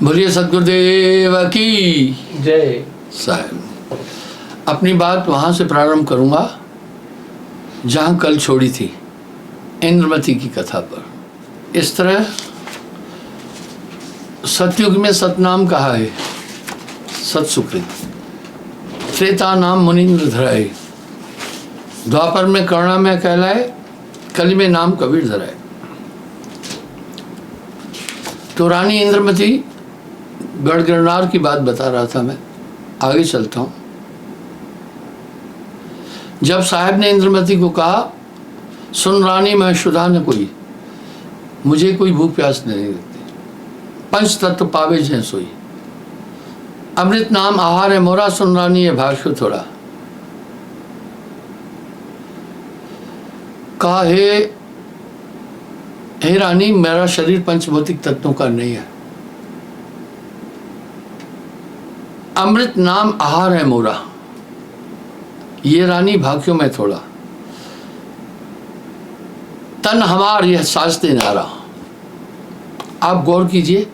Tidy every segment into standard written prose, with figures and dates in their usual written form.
बोलिए सतगुरुदेव की जय। साहब, अपनी बात वहाँ से प्रारंभ करूँगा जहाँ कल छोड़ी थी, इंद्रमती की कथा पर। इस तरह सतयुग में सतनाम कहा है, सतसुकृत। त्रेता नाम मुनीन्द्र धराए, द्वापर में करुणा में कहलाए, कली में नाम कबीर धराए। तो रानी इंद्रमती गढ़ गिरनार की बात बता रहा था मैं, आगे चलता हूँ। जब साहब ने इंद्रमती को कहा, सुन रानी मैं शुदा न कोई, मुझे कोई भूख प्यास नहीं लगती, पंच तत्व पावे हैं सोई, अमृत नाम आहार है मोरा, सुन रानी ये भाष्य थोड़ा। कहा हे रानी, मेरा शरीर पंचभौतिक तत्वों का नहीं है, अमृत नाम आहार है मोरा, ये रानी भाग्यों में थोड़ा, तन हमार यह साजते नारा। आप गौर कीजिए,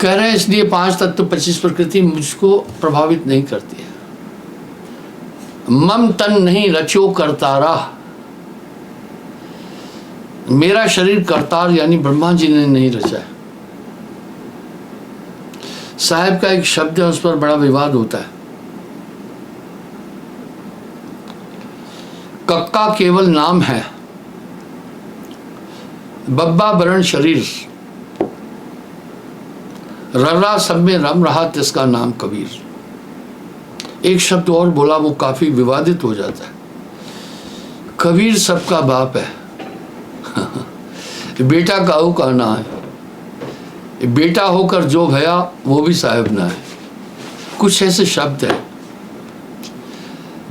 कह रहे हैं इसलिए 5 तत्व 25 प्रकृति मुझको प्रभावित नहीं करती है। मम तन नहीं रचो करतारा, मेरा शरीर करतार यानी ब्रह्मा जी ने नहीं रचा है। साहब का एक शब्द है, उस पर बड़ा विवाद होता है। कक्का केवल नाम है, बब्बा वरण शरीर, रर्रा सब में रम रहा तिसका नाम कबीर। एक शब्द और बोला, वो काफी विवादित हो जाता है। कबीर सबका बाप है बेटा काऊ का ना है, बेटा होकर जो भया वो भी साहब ना है। कुछ ऐसे शब्द हैं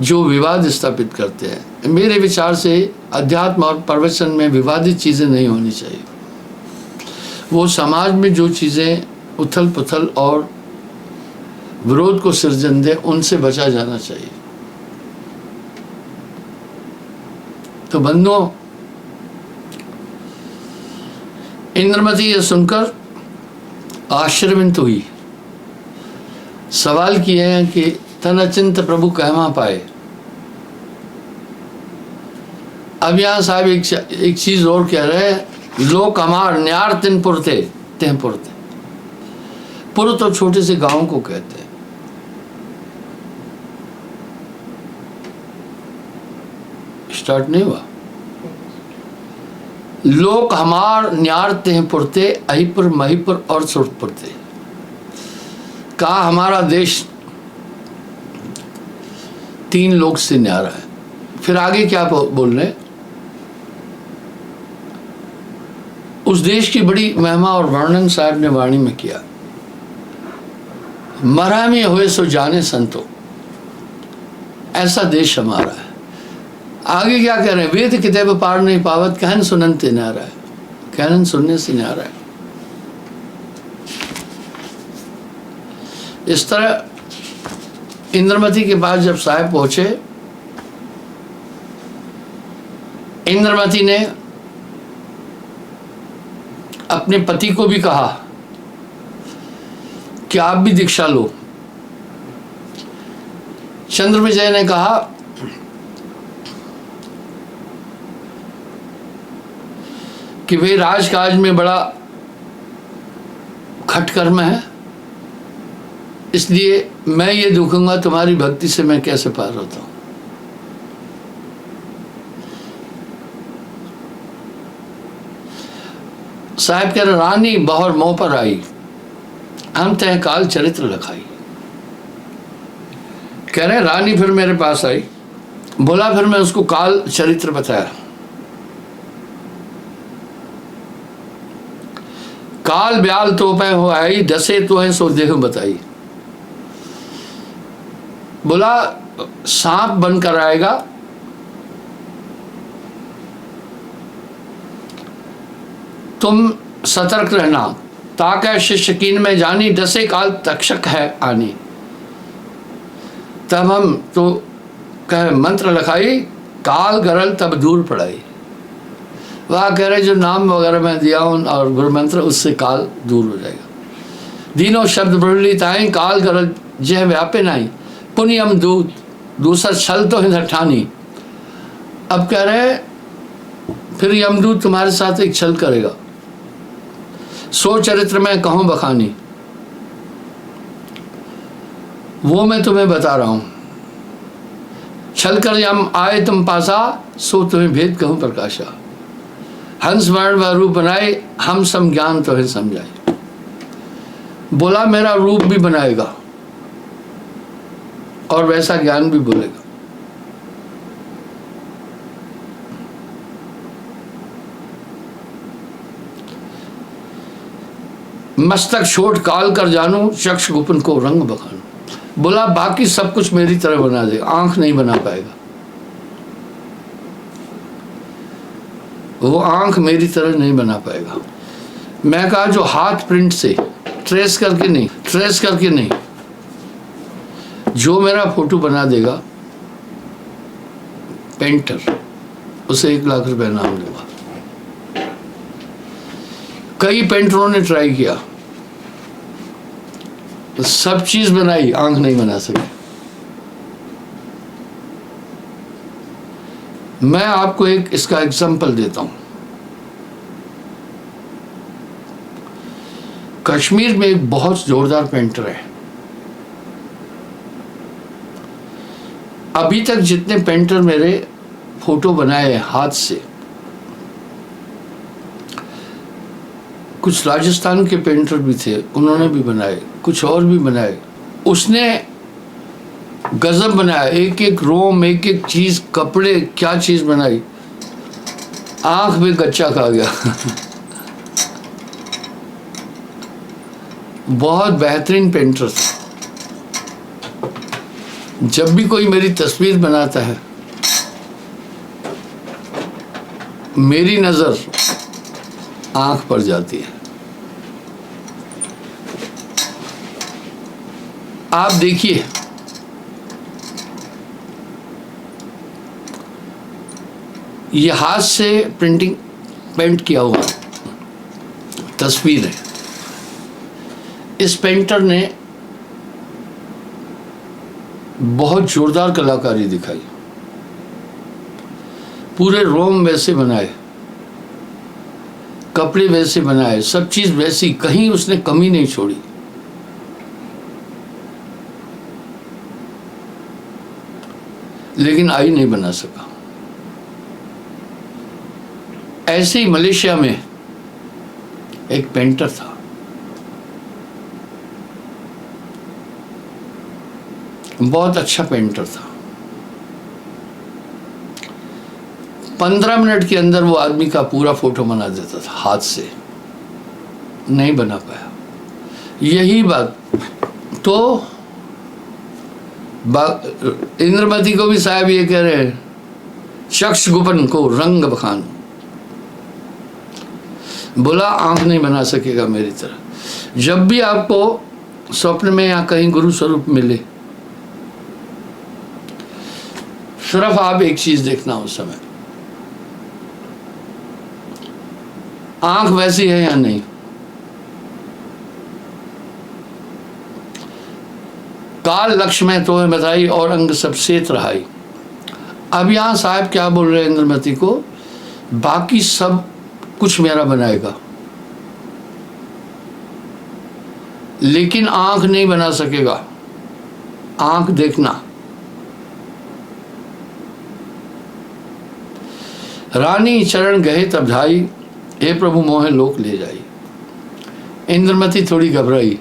जो विवाद स्थापित करते हैं। मेरे विचार से अध्यात्म और प्रवचन में विवादित चीज़ें नहीं होनी चाहिए। वो समाज में जो चीज़ें उथल पुथल और विरोध को सृजन दे, उनसे बचा जाना चाहिए। तो बंधुओं, इंद्रमती ये सुनकर आश्चर्यचकित हुई। सवाल किए हैं कि तन अचिंत प्रभु कहमा पाए। अब यहाँ साहब एक चीज और कह रहे हैं, लोक हमार न्यार तिन पुरते तें पुरते। पुर तो छोटे से गांव को कहते हैं। स्टार्ट नहीं हुआ। लोक हमार न्यार तें पुरते, अहिपुर महिपुर और सुरपुरते। कहा हमारा देश 3 लोक से न्यारा है। फिर आगे क्या बोल रहे, उस देश की बड़ी महिमा और वर्णन साहब ने वाणी में किया। मरा में हुए सो जाने संतो, ऐसा देश हमारा है। आगे क्या कह रहे हैं, वेद किताब पार नहीं पावत, कहन सुनते न्यारा है, कहन सुनने से न्यारा है। इस तरह इंद्रमती के पास जब साहब पहुंचे, इंद्रमती ने अपने पति को भी कहा कि आप भी दीक्षा लो। चंद्रविजय ने कहा कि भाई राजकाज में बड़ा खटकर्म है, इसलिए मैं ये दुखूंगा, तुम्हारी भक्ति से मैं कैसे पार होता हूं। साहब कह रहे, रानी बहुर मोह पर आई, हम तय काल चरित्र लखाई। कह रहे रानी फिर मेरे पास आई, बोला फिर मैं उसको काल चरित्र बताया। काल ब्याल तो पै हो आई, दसे तो है सो देह बताई। बोला सांप बनकर आएगा, तुम सतर्क रहना, ताकि शिष्य कीन में जानी, दसे काल तक्षक है आनी। तब हम तो कह मंत्र लखाई, काल गरल तब दूर पड़ाई। वह कह रहे जो नाम वगैरह मैं दिया हूँ और गुरु मंत्र, उससे काल दूर हो जाएगा। दीनो शब्द ब्रलित आए काल कर जह व्यापे नहीं पुण्यम दूत दूसरा छल तो हिंद ठानी। अब कह रहे फिर यमदूत तुम्हारे साथ एक छल करेगा, सो चरित्र में कहूं बखानी, वो मैं तुम्हें बता रहा हूं। छल कर यम आए तुम पासा, सो तुम्हें भेद कहूं प्रकाशा। हंस वर्ण व रूप बनाए हम सम ज्ञान तुम्हें समझाए। बोला मेरा रूप भी बनाएगा और वैसा ज्ञान भी बोलेगा। मस्तक छोड़ काल कर जानू, चक्ष गुपन को रंग बखानू। बोला बाकी सब कुछ मेरी तरह बना दे, आंख नहीं बना पाएगा। वो आंख मेरी तरह नहीं बना पाएगा। मैं कहा जो हाथ प्रिंट से ट्रेस करके नहीं, जो मेरा फोटो बना देगा पेंटर, उसे 1 लाख रुपए इनाम दूंगा। कई पेंटरों ने ट्राई किया, सब चीज बनाई, आंख नहीं बना सके। मैं आपको एक इसका एग्जांपल देता हूं। कश्मीर में एक बहुत जोरदार पेंटर है। अभी तक जितने पेंटर मेरे फोटो बनाए हाथ से, कुछ राजस्थान के पेंटर भी थे, उन्होंने भी बनाए, कुछ और भी बनाए। उसने गजब बनाया, एक एक रोम, एक एक चीज, कपड़े, क्या चीज बनाई। आंख में गच्चा खा गया। बहुत बेहतरीन पेंटर था। जब भी कोई मेरी तस्वीर बनाता है, मेरी नजर आंख पर जाती है। आप देखिए, ये हाथ से पेंट किया हुआ तस्वीर है। इस पेंटर ने बहुत जोरदार कलाकारी दिखाई। पूरे रोम वैसे बनाए, कपड़े वैसे बनाए, सब चीज वैसी, कहीं उसने कमी नहीं छोड़ी। लेकिन आई नहीं बना सका। ऐसे ही मलेशिया में एक पेंटर था, बहुत अच्छा पेंटर था। 15 मिनट के अंदर वो आदमी का पूरा फोटो बना देता था हाथ से। नहीं बना पाया। यही बात तो इंद्रमती को भी साहब ये कह रहे हैं, शख्स गुपन को रंग बखान। बोला आंख नहीं बना सकेगा मेरी तरह। जब भी आपको स्वप्न में या कहीं गुरु स्वरूप मिले, सिर्फ आप एक चीज देखना उस समय, आंख वैसी है या नहीं। काल लक्ष्य में तो बताई और अंग सब सेत रहाई। अब यहां साहब क्या बोल रहे हैं इंद्रमती को, बाकी सब कुछ मेरा बनाएगा, लेकिन आंख नहीं बना सकेगा। आंख देखना। रानी चरण गए तब ढाई, हे प्रभु मोहे लोक ले जाई। इंद्रमती थोड़ी घबराई,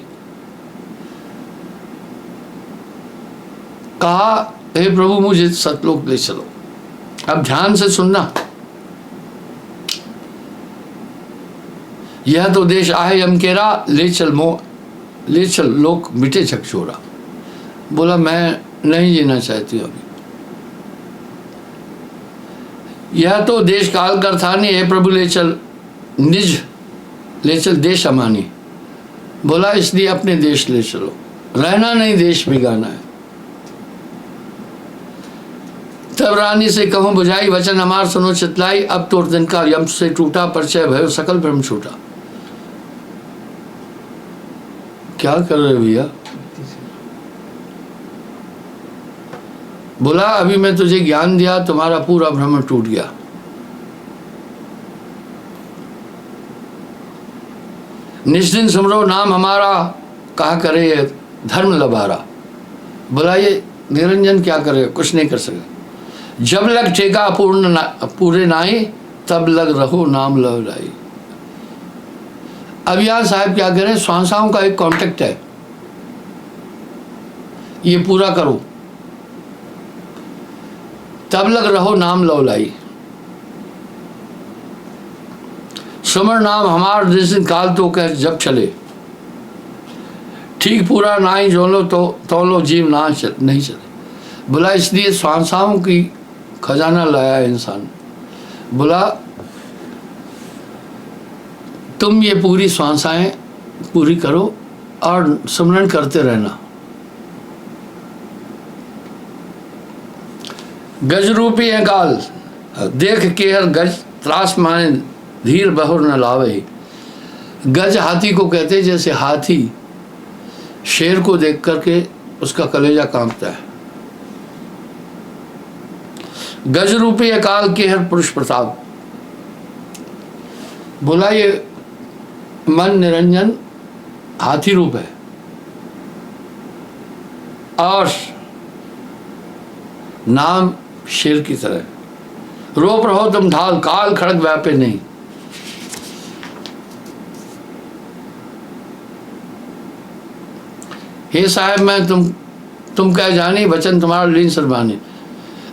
कहा हे प्रभु मुझे सतलोक ले चलो। अब ध्यान से सुनना, यह तो देश आहे यमकेरा, ले चल लोक मिटे झकझोरा। बोला मैं नहीं जीना चाहती हूं अभी। यह तो देश काल कर था नहीं, हे प्रभु ले चल देश अमानी। बोला इसलिए अपने देश ले चलो, रहना नहीं देश बिगाना है। तब रानी से कहूँ बुझाई, वचन हमार सुनो चितलाई, अब तो दिन का यम से टूटा, परिचय भयो सकल ब्रह्म छूटा। क्या कर रहे भैया? बोला अभी मैं तुझे ज्ञान दिया, तुम्हारा पूरा भ्रम टूट गया। निष्दिन सुमरो नाम हमारा, कहा करे ये धर्म लबारा। बोला ये निरंजन क्या करे, कुछ नहीं कर सके। जब लग ठेका पूरे नाई, तब लग रहो नाम लव लाई। अब यहाँ साहब क्या करें, स्वांसाओं का एक कॉन्टेक्ट है, ये पूरा करो तब लग रहो नाम लव लाई। सुमर नाम हमार जिस दिन काल तो कह जब चले, ठीक पूरा ना ही जो लो तो लो जीव ना नहीं चले। बोला इसलिए स्वांसाओं की खजाना लाया इंसान। बोला तुम ये पूरी स्वांसाएं पूरी करो और स्मरण करते रहना। गज रूपी है काल, देख के हर गज, त्रास माने धीर बहुर न लावे। गज हाथी को कहते, जैसे हाथी शेर को देख करके उसका कलेजा कांपता है। गज रूपी अकाल के हर पुरुष प्रताप। बोला ये मन निरंजन हाथी रूप है और नाम शेर की तरह। रोप रहो तुम ढाल, काल खड़ग व्यापे नहीं। हे साहब मैं तुम क्या जानी, वचन तुम्हारा लीन सरबानी।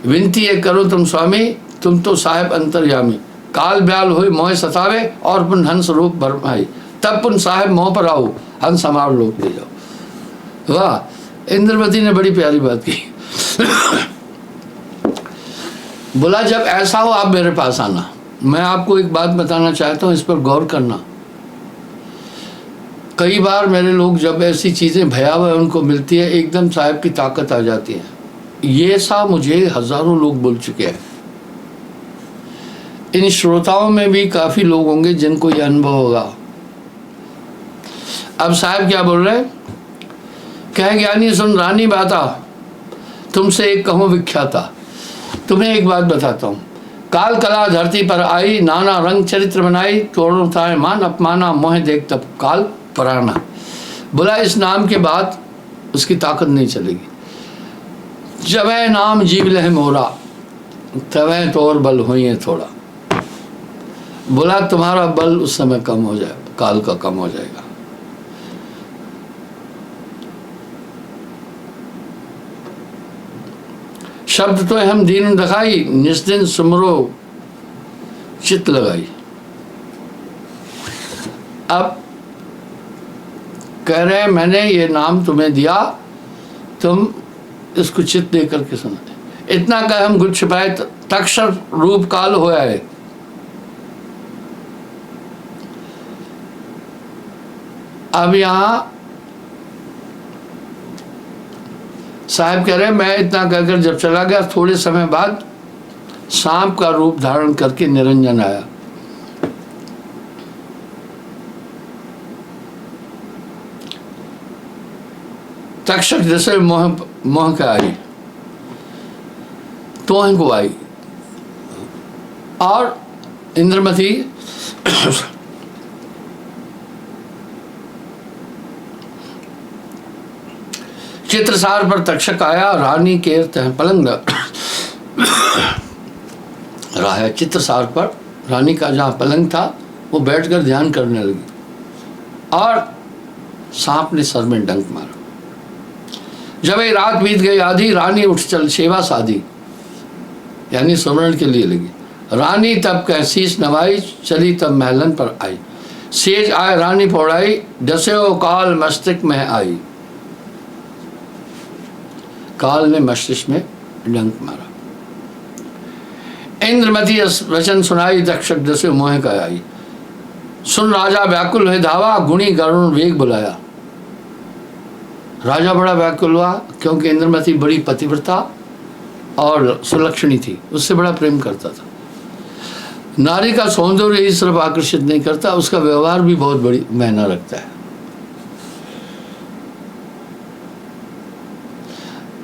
विनती ये करो तुम स्वामी, तुम तो साहब अंतर्यामी। काल ब्याल हुई मोह सतावे, और पुन हंस रूप भरमाई। तब पुन साहब मोह पर आओ, हंस हमार लोक ले जाओ। वाह, इंद्रवती ने बड़ी प्यारी बात की। बोला जब ऐसा हो आप मेरे पास आना। मैं आपको एक बात बताना चाहता हूँ, इस पर गौर करना। कई बार मेरे लोग जब ऐसी चीज़ें भयावह उनको मिलती है, एकदम साहब की ताकत आ जाती है। ये सा मुझे हजारों लोग बोल चुके हैं। इन श्रोताओं में भी काफ़ी लोग होंगे जिनको ये अनुभव होगा। अब साहब क्या बोल रहे हैं, कह ज्ञानी सुन रानी बाता, तुमसे एक कहूँ विख्याता। तुम्हें एक बात बताता हूँ, काल कला धरती पर आई, नाना रंग चरित्र बनाई। तोड़ो ताए मान अपमाना, मोह देख तब काल पराना। बोला इस नाम के बाद उसकी ताकत नहीं चलेगी। जब है नाम जीव लह मोरा, तब तोर बल हुई है थोड़ा। बोला तुम्हारा बल उस समय कम हो जाए, काल का कम हो जाएगा। शब्द तो हम दीन दिखाई, निस्दिन सुमरो चित लगाई। अब कह रहे हैं मैंने ये नाम तुम्हें दिया, तुम इसको चित दे करके सुना। इतना कह हम गुल छिपाए, तक्षर रूप काल होया है। अब यहाँ साहब कह रहे हैं मैं इतना कहकर जब चला गया, थोड़े समय बाद सांप का रूप धारण करके निरंजन आया। तक्षक जैसे मोह का आई, तोह को आई। और इंद्रमती चित्रसार पर तक्षक आया, रानी के पलंग रहा है। चित्रसार पर रानी का जहाँ पलंग था वो बैठकर ध्यान करने लगी और सांप ने सर में डंक मारा। जब ये रात बीत गई आधी, रानी उठ चल सेवा साधी, यानी सुमरण के लिए लगी। रानी तब कह शीश नवाई, चली तब महलन पर आई। सेज आए रानी पौड़ाई, डसे ओ काल मस्तिष्क में आई। काल ने मस्तिष्क में डंक मारा। इंद्रमती वचन सुनाई, तक्षक डसे मोह का आई। सुन राजा व्याकुल है धावा, गुणी गरुण वेग बुलाया। राजा बड़ा व्याकुल हुआ क्योंकि इंद्रमती बड़ी पतिव्रता और सुलक्षणी थी, उससे बड़ा प्रेम करता था। नारी का सौंदर्य ही सिर्फ आकर्षित नहीं करता, उसका व्यवहार भी बहुत बड़ी मायना रखता है।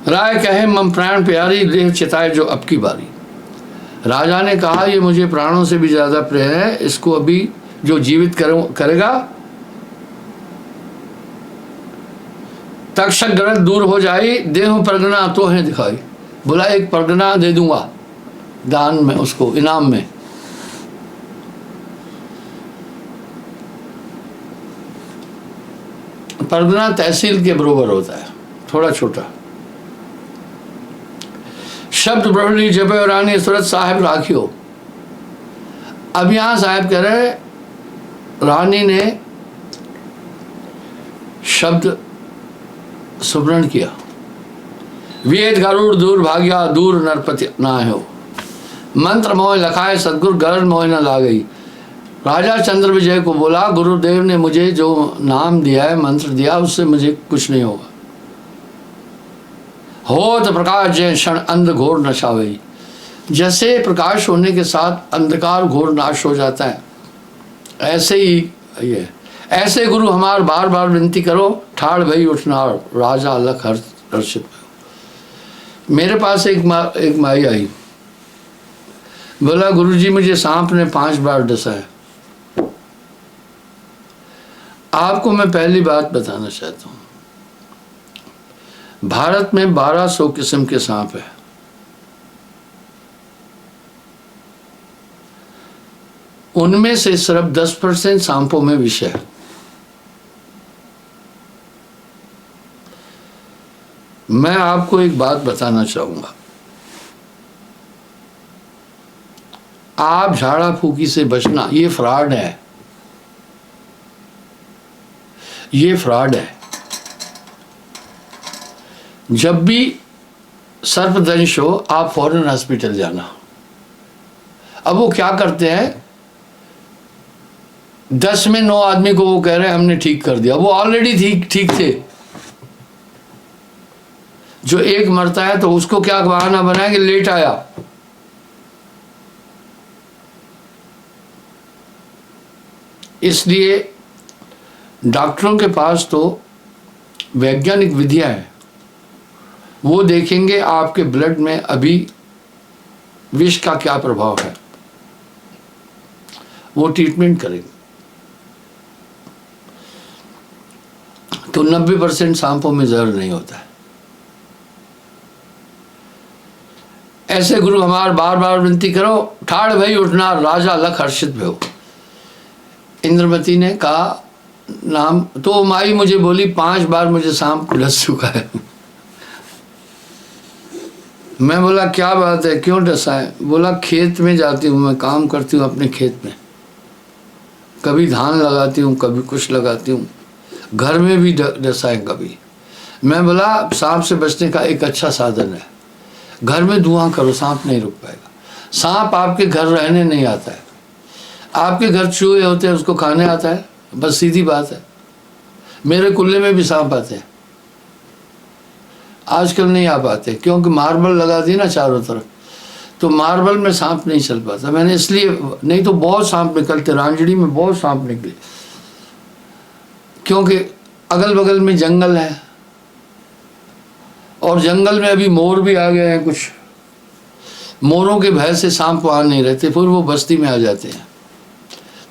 राय कहे मम प्राण प्यारी, देह चिताए जो अब की बारी। राजा ने कहा ये मुझे प्राणों से भी ज्यादा प्रिय है, इसको अभी जो जीवित करेगा तक्षक गरज दूर हो जाए, देह परगना तो है दिखाई। बोला एक परगना दे दूंगा दान में, उसको इनाम में। परगना तहसील के बरोबर होता है, थोड़ा छोटा। शब्द ब्रह्मणी जब रानी सूरत साहिब राखियो। अब यहां साहिब कह रहे रानी ने शब्द सुमरण किया। वेद गरुड़ दूर भाग्या, दूर नरपति ना हो। मंत्र मोह लखाए सदगुरु, गरज मोह न ला गई। राजा चंद्र विजय को बोला गुरुदेव ने मुझे जो नाम दिया है, मंत्र दिया, उससे मुझे कुछ नहीं होगा। हो तो प्रकाश जय क्षण अंध घोर नशावई। जैसे प्रकाश होने के साथ अंधकार घोर नाश हो जाता है, ऐसे ही ये ऐसे गुरु हमार बार बार विनती करो, ठाड़ भई उठनार, राजा अलग हर्षित। मेरे पास एक माई आई, बोला गुरुजी मुझे सांप ने 5 बार डसा है। आपको मैं पहली बात बताना चाहता हूं, भारत में 1200 किस्म के सांप है। उनमें से सिर्फ 10% सांपों में विष है। मैं आपको एक बात बताना चाहूंगा, आप झाड़ा फूकी से बचना, ये फ्रॉड है, ये फ्रॉड है। जब भी सर्पदंश हो आप फौरन हॉस्पिटल जाना। अब वो क्या करते हैं, 10 में 9 आदमी को वो कह रहे हैं हमने ठीक कर दिया, वो ऑलरेडी ठीक थे। जो एक मरता है तो उसको क्या बहाना बनाएंगे, लेट आया। इसलिए डॉक्टरों के पास तो वैज्ञानिक विधियां है, वो देखेंगे आपके ब्लड में अभी विष का क्या प्रभाव है, वो ट्रीटमेंट करेंगे। तो 90% सांपों में जहर नहीं होता है। ऐसे गुरु हमार बार बार विनती करो, ठाड़ भई उठना, राजा लख हर्षित भयो। इंद्रमती ने कहा नाम, तो माई मुझे बोली 5 बार मुझे सांप डस चुका है। मैं बोला क्या बात है, क्यों डसा है? बोला खेत में जाती हूँ, मैं काम करती हूँ अपने खेत में, कभी धान लगाती हूँ, कभी कुछ लगाती हूँ, घर में भी डसा है कभी। मैं बोला सांप से बचने का एक अच्छा साधन है, घर में धुआं करो, सांप नहीं रुक पाएगा। सांप आपके घर रहने नहीं आता है, आपके घर चूहे होते हैं उसको खाने आता है, बस सीधी बात है। मेरे कुल्ले में भी सांप आते हैं, आजकल नहीं आ पाते क्योंकि मार्बल लगा दी ना चारों तरफ, तो मार्बल में सांप नहीं चल पाता। मैंने इसलिए, नहीं तो बहुत सांप निकलते, रांझड़ी में बहुत सांप निकले, क्योंकि अगल बगल में जंगल है और जंगल में अभी मोर भी आ गए हैं। कुछ मोरों के भय से सांप वहां नहीं रहते, फिर वो बस्ती में आ जाते हैं।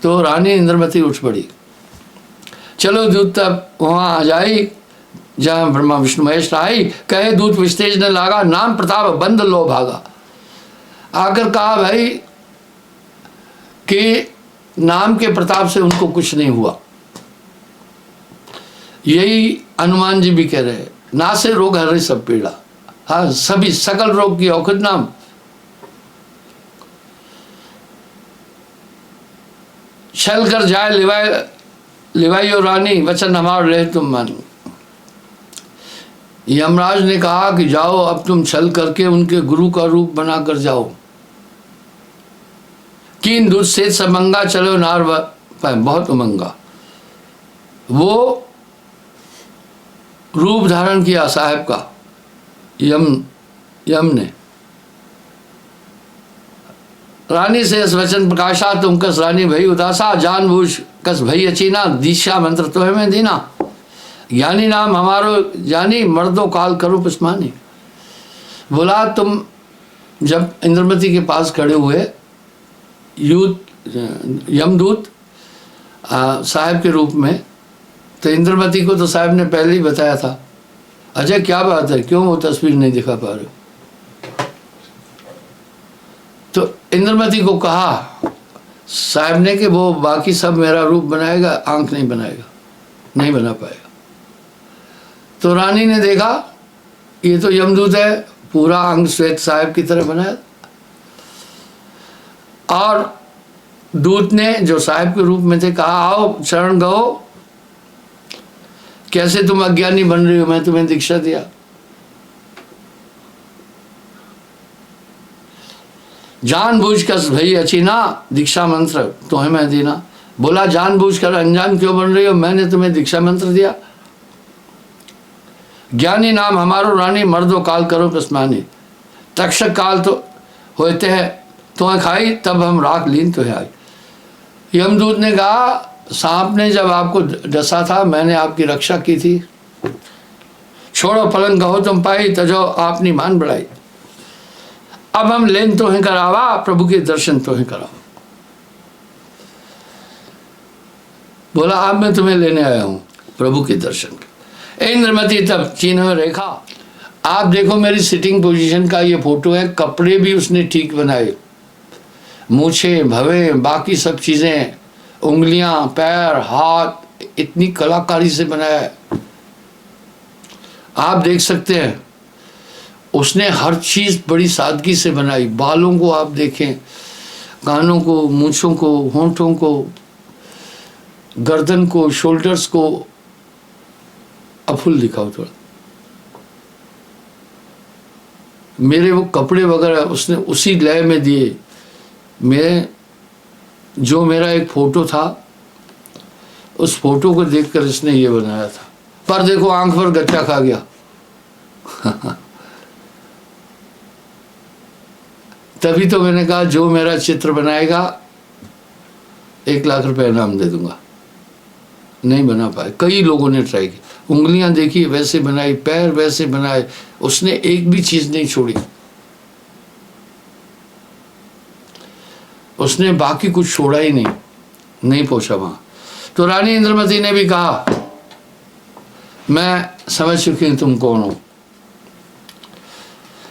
तो रानी इंद्रमती उठ पड़ी, चलो दूत तब वहां आ जाई जहां ब्रह्मा विष्णु महेश आई। कहे दूत विस्तेज ने लागा, नाम प्रताप बंद लो भागा। आकर कहा भाई कि नाम के प्रताप से उनको कुछ नहीं हुआ। यही हनुमान जी भी कह रहे हैं, ना से रोग हरे सब पीड़ा। हाँ, सभी सकल रोग की औषध नाम। छल कर जाए लिवाई और रानी, वचन हमार रहे तुम मानो। यमराज ने कहा कि जाओ अब तुम छल करके उनके गुरु का रूप बनाकर जाओ। कीन दूध से समंगा चलो नार बहुत उमंगा। वो रूप धारण किया साहब का, यम ने रानी से इस वचन प्रकाशा, तुम कस रानी भई उदासा, जानबूझ कस भई अचीना, दीक्षा मंत्र तो हमें दीना, ज्ञानी नाम हमारो जानी, मर्दो काल करो पिस्मानी। बोला तुम जब इंद्रमती के पास खड़े हुए यमदूत साहब के रूप में, तो इंद्रमती को तो साहब ने पहले ही बताया था, अजय क्या बात है, क्यों वो तस्वीर नहीं दिखा पा रहे हो? तो इंद्रमती को कहा साहब ने कि वो बाकी सब मेरा रूप बनाएगा, आंख नहीं बनाएगा, नहीं बना पाएगा। तो रानी ने देखा ये तो यमदूत है, पूरा अंग श्वेत साहब की तरह बनाया, और दूत ने जो साहब के रूप में थे कहा आओ शरण गो, कैसे तुम अज्ञानी बन रही हो, मैं तुम्हें दीक्षा दिया। जानबूझ कर भई अचीना, दीक्षा मंत्र तुम्हें मैं देना। बोला जानबूझ कर अनजान क्यों बन रही हो, मैंने तुम्हें दीक्षा मंत्र दिया। ज्ञानी नाम हमारो रानी, मर्दो काल करो पिस्मानी, तक्षक काल तो होते हैं तुम्हें खाई, तब हम राख लीन तो है आई। यमदूत ने कहा सांप ने जब आपको डसा था मैंने आपकी रक्षा की थी, छोड़ो पलंग कहो तुम पाई, तजो आपनी मान बढ़ाई, अब हम लेन तो है करावा, प्रभु के दर्शन तो है करावा। बोला अब मैं तुम्हें लेने आया हूं प्रभू के दर्शन। इंद्रमती तब चीन में रेखा, आप देखो मेरी सिटिंग पोजीशन का ये फोटो है, कपड़े भी उसने ठीक बनाए, मूछे भवे बाकी सब चीजें, उंगलियां पैर हाथ इतनी कलाकारी से बनाया है, आप देख सकते हैं। उसने हर चीज बड़ी सादगी से बनाई, बालों को आप देखें, कानों को, मूछों को, होंठों को, गर्दन को, शोल्डर्स को, अफुल दिखाओ थोड़ा। मेरे वो कपड़े वगैरह उसने उसी लय में दिए। मैं जो मेरा एक फोटो था उस फोटो को देखकर इसने ये बनाया था, पर देखो आंख पर गच्चा खा गया। तभी तो मैंने कहा जो मेरा चित्र बनाएगा 1 लाख रुपए इनाम दे दूंगा। नहीं बना पाए, कई लोगों ने ट्राई की, उंगलियां देखी वैसे बनाई, पैर वैसे बनाए, उसने एक भी चीज नहीं छोड़ी, उसने बाकी कुछ छोड़ा ही नहीं पहुंचा वहां। तो रानी इंद्रमती ने भी कहा मैं समझ चुकी हूं तुम कौन हो।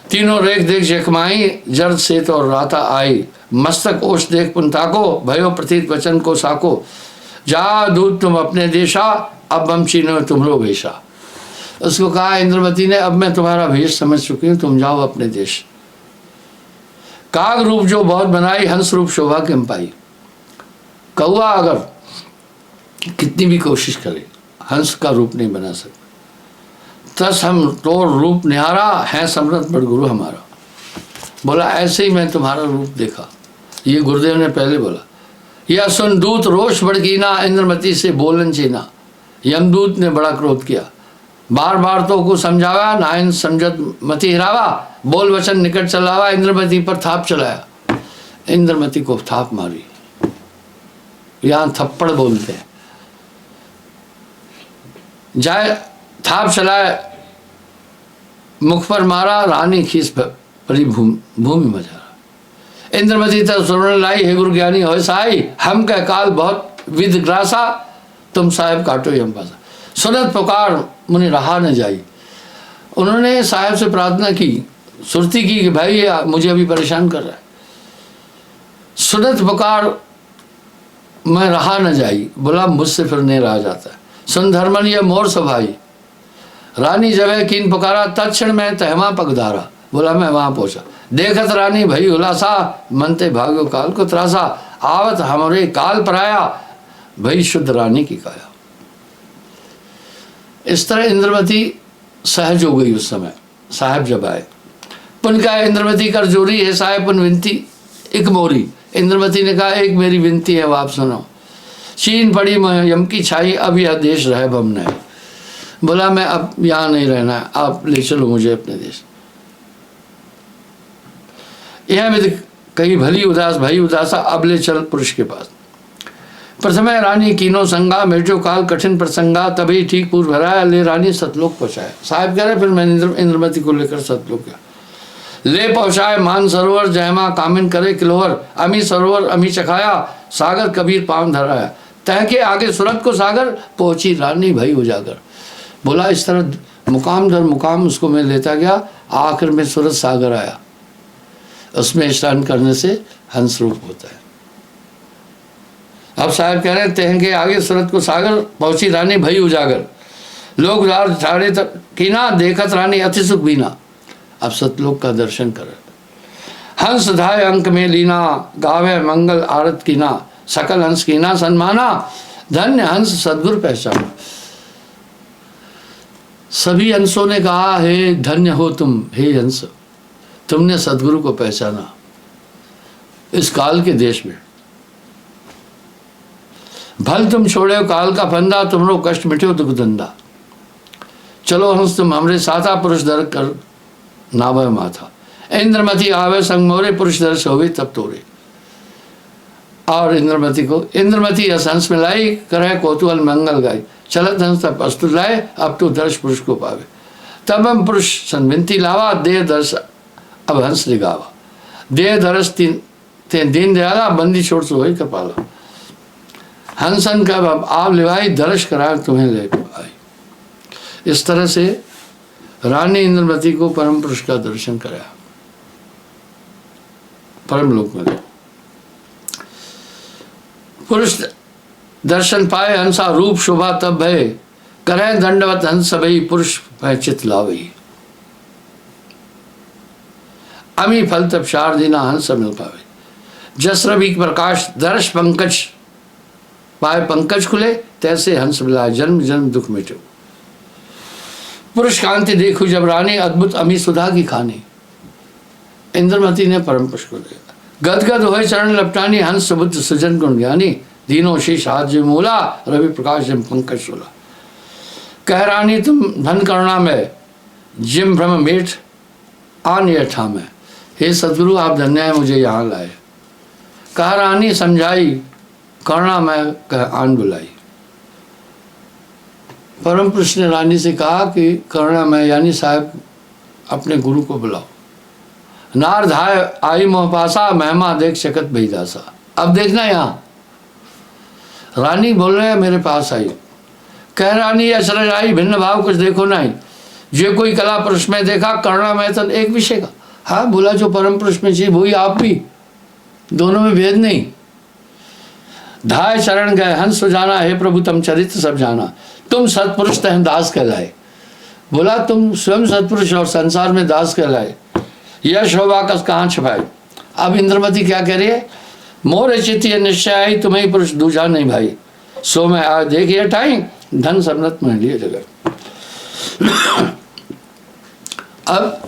तीनों रेख देख जखमाई, जर्द से तो राता आई, मस्तक ओष देख पुंता को, भयो प्रतीत वचन को साको, जा दूत तुम अपने देशा, अब हम चीनो तुम्हारो भेषा। उसको कहा इंद्रमती ने अब मैं तुम्हारा भेष समझ चुकी हूँ, तुम जाओ अपने देश। काग रूप जो बहुत बनाई, हंस रूप शोभा किम पाई। कौआ अगर कितनी भी कोशिश करे हंस का रूप नहीं बना सकता। तस हम तो रूप निहारा, है समर्थ बड़ गुरु हमारा। बोला ऐसे ही मैं तुम्हारा रूप देखा, ये गुरुदेव ने पहले बोला। यह सुन दूत रोष भड़कीना, इंद्रमती से बोलन चीना। यमदूत ने बड़ा क्रोध किया, बार बार तो को समझावा, नाइन समझत मति हिरावा, बोल वचन निकट चलावा, इंद्रमती पर थाप चलाया। इंद्रमती को थाप मारी, यहां थप्पड़ बोलते हैं, जाए थाप चलाए, मुख पर मारा, रानी खीस परी भूमि मजा। इंद्रमती तब सुरण लाई, हे गुरु ज्ञानी हो साई, हम कह काल बहुत विध ग्रासा, तुम साहेब काटो यम पासा। सुनत पुकार मुनि रहा न जाई। उन्होंने साहेब से प्रार्थना की, सुरती की कि भाई ये मुझे अभी परेशान कर रहा है। सुनत पुकार मैं रहा न जाई, बोला मुझसे फिर नहीं रहा जाता है। सुन धर्मन ये मोर सभाई, रानी जब कीन पुकारा, तत्क्षण में तहमा पगधारा। बोला मैं वहां पहुंचा, देखत रानी भई उलासा, मनते भाग्यो काल को त्रासा, आवत हमरे काल पराया, भई शुद्ध रानी की काया। इस तरह इंद्रमती सहज हो गई उस समय। साहब जब आए, पुन का इंद्रमती कर जोरी है साहेब पुन विनती एक मोरी। इंद्रमती ने कहा एक मेरी विनती है वो आप सुनो। चीन पड़ी यम की छाई, अब यह देश रहे बम नहीं। बोला मैं अब यहाँ नहीं रहना है, आप ले चलो मुझे अपने देश। यह विध कही भली उदास भई उदासा, अब ले चल पुरुष के पास। प्रथम रानी कीनो संगा, मिर्जो काल कठिन प्रसंगा, तभी ठीक पूर्व भराया, ले रानी सतलोक पहुँचाया। साहब कह रहे फिर मैं इंद्रमती को लेकर सतलोक गया, ले पहुँचाए मान सरोवर, जयमा कामिन करे किलोवर, अमी सरोवर अमी चखाया, सागर कबीर पावन धराया, तह के आगे सूरत को सागर, पहुंची रानी भई उजागर। बोला इस तरह मुकाम दर मुकाम उसको मैं लेता गया, आखिर में सूरत सागर आया, उसमें स्नान करने से हंस रूप होता है। अब साहब कह रहे हैं तह के आगे सूरत को सागर, पहुंची रानी भई उजागर, लोग रात झाड़े तक कीना, देखत रानी अति सुख बीना। अब सतलोक का दर्शन कर, हंस धाय अंक में लीना, गावे मंगल आरत कीना, सकल हंस कीना सन्माना, धन्य हंस सद्गुरु पहचाना। सभी हंसों ने कहा हे धन्य हो तुम, हे हंस, तुमने सद्गुरु को पहचाना इस काल के देश में। भल तुम छोड़े काल का फंदा, तुमरो कष्ट मिटे दुख धंधा, चलो हंस तुम हमरे साथा, पुरुष दर कर नावे माथा, इंद्रमती आवे संग मोरे, पुरुष दर्श होवे तब तोरे। और इंद्रमती यस हंस मिलाई, करे कौतूहल मंगल गाय, चलत हंस तब अस्तु लाए, अब तो दर्श पुरुष को पावे। तब हम पुरुष संविनती लावा, देह दर्श अब हंस लिगावा, देह दर्श ते दीन दयाला, बंदी छोड़ सो होई कपाला। हंसन का अब आप लिवाई, दर्श करा तुम्हें ले आई। इस तरह से रानी इंद्रमती को परम पुरुष का दर्शन कराया, परम लोक में। पुरुष दर्शन पाए हंसा, रूप शोभा तब भय, करे दंडवत हंस भई, पुरुष भय चित लावई। अमी फल तब शार दीना, हंस मिल पावे, जस रवि प्रकाश दर्श पंकज पाए, पंकज खुले तैसे हंस मिलाए, जन्म जन्म दुख मिटे। पुरुष कांति देखो जब रानी, अद्भुत अमी सुधा की खानी। इंद्रमती ने परम पुरुष को देखा, गदगद होए चरण लपटानी, हंस सुबुद्ध सुजन गुण ज्ञानी, दीनो शीश हाथ जी मूला, रवि प्रकाश जिम पंकज सोला। कह रानी तुम धन करुणा में, जिम भ्रम मेठ आन ये ठाम है। हे सदगुरु आप धन्य है मुझे यहाँ लाए। कह रानी समझाई, करुणा में कह आन बुलाई। परम पुरुष ने रानी से कहा कि करुणा में यानी साहब अपने गुरु को बुलाओ। नार धाय आई मोह पासा, महिमा देख शकत भईदासा। अब देखना यहाँ रानी बोल रहे हैं मेरे पास आई, कह रानी अचरज आई, भिन्न भाव कुछ देखो नहीं, जो कोई कला पुरुष में देखा, करुणा में तन एक विषय का। हाँ बोला जो परम पुरुष में चाहिए वही आप भी, दोनों में भेद नहीं। धाय चरण गए हंस सुजाना, हे प्रभु तुम चरित्र सब जाना, तुम सत्पुरुष तह दास कहलाए। बोला तुम स्वयं सत्पुरुष और संसार में दास कहलाए, यह शोभा कस कहाँ छुपाए। अब इंद्रमती क्या कह रही है, मोर चित्तीय निश्चय आई, तुम्हें पुरुष दूजा नहीं भाई, सो मैं आज देखिए हटाई, धन सम्रत में लिए जगह। अब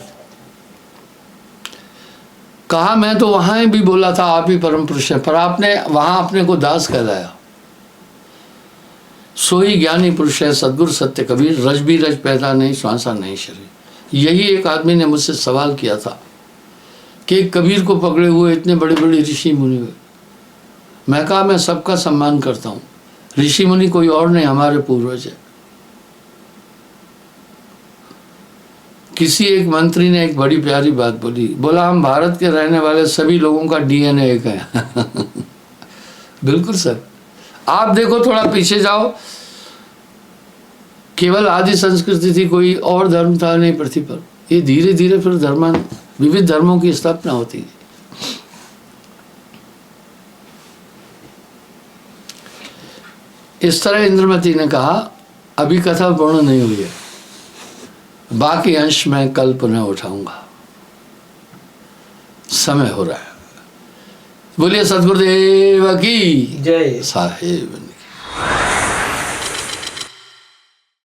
कहा मैं तो वहां भी बोला था आप ही परम पुरुष है, पर आपने वहां अपने को दास कहलाया। सोई ज्ञानी पुरुष है सदगुरु सत्य कबीर, रज भी रज पैदा नहीं, श्वासा नहीं शरीर। यही एक आदमी ने मुझसे सवाल किया था कि कबीर को पकड़े हुए इतने बड़े बड़े ऋषि मुनि हुए। मैं कहा मैं सबका सम्मान करता हूँ, ऋषि मुनि कोई और नहीं, हमारे पूर्वज है। किसी एक मंत्री ने एक बड़ी प्यारी बात बोली, बोला हम भारत के रहने वाले सभी लोगों का डीएनए एक है। बिल्कुल सर, आप देखो थोड़ा पीछे जाओ, केवल आदि संस्कृति थी, कोई और धर्म था नहीं पृथ्वी पर। ये धीरे धीरे फिर विविध धर्मों की स्थापना होती है। इस तरह इंद्रमती ने कहा अभी कथा पूर्ण नहीं हुई है, बाकी अंश मैं कल पुनः उठाऊंगा, समय हो रहा है। बोलिए सद्गुरुदेव की जय। साहेब।